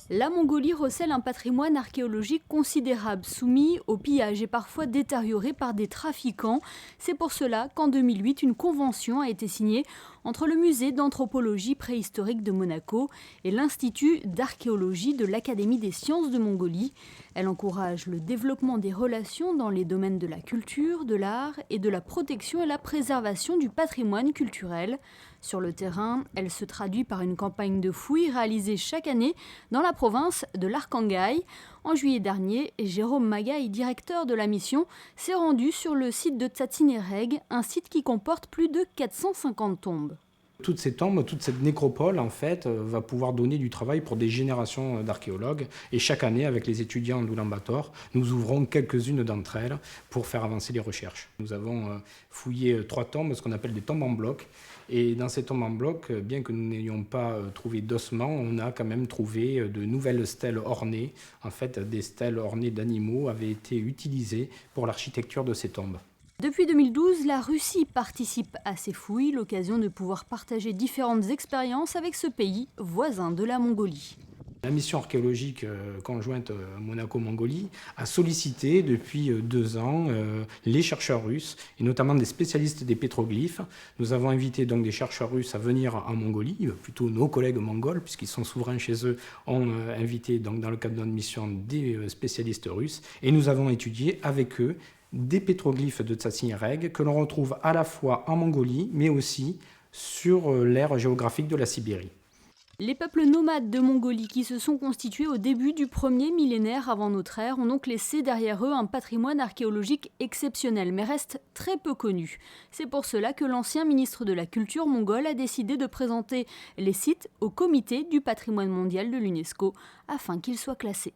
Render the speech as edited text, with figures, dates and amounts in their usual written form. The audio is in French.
La Mongolie recèle un patrimoine archéologique considérable, soumis au pillage et parfois détérioré par des trafiquants. C'est pour cela qu'en 2008, une convention a été signée entre le musée d'anthropologie préhistorique de Monaco et l'Institut d'archéologie de l'Académie des sciences de Mongolie. Elle encourage le développement des relations dans les domaines de la culture, de l'art et de la protection et la préservation du patrimoine culturel. Sur le terrain, elle se traduit par une campagne de fouilles réalisée chaque année dans la province de l'Arkhangay. En juillet dernier, Jérôme Magaï, directeur de la mission, s'est rendu sur le site de Tsatsinérègue, un site qui comporte plus de 450 tombes. Toutes ces tombes, toute cette nécropole, en fait, va pouvoir donner du travail pour des générations d'archéologues. Et chaque année, avec les étudiants d'Oulan-Bator, nous ouvrons quelques-unes d'entre elles pour faire avancer les recherches. Nous avons fouillé 3 tombes, ce qu'on appelle des tombes en bloc. Et dans ces tombes en bloc, bien que nous n'ayons pas trouvé d'ossements, on a quand même trouvé de nouvelles stèles ornées. En fait, des stèles ornées d'animaux avaient été utilisées pour l'architecture de ces tombes. Depuis 2012, la Russie participe à ces fouilles, l'occasion de pouvoir partager différentes expériences avec ce pays voisin de la Mongolie. La mission archéologique conjointe Monaco-Mongolie a sollicité depuis 2 ans les chercheurs russes, et notamment des spécialistes des pétroglyphes. Nous avons invité donc des chercheurs russes à venir en Mongolie, plutôt nos collègues mongols, puisqu'ils sont souverains chez eux, ont invité donc, dans le cadre de notre mission des spécialistes russes, et nous avons étudié avec eux des pétroglyphes de Tsatsinérègue que l'on retrouve à la fois en Mongolie, mais aussi sur l'aire géographique de la Sibérie. Les peuples nomades de Mongolie qui se sont constitués au début du premier millénaire avant notre ère ont donc laissé derrière eux un patrimoine archéologique exceptionnel, mais reste très peu connu. C'est pour cela que l'ancien ministre de la Culture mongole a décidé de présenter les sites au comité du patrimoine mondial de l'UNESCO afin qu'ils soient classés.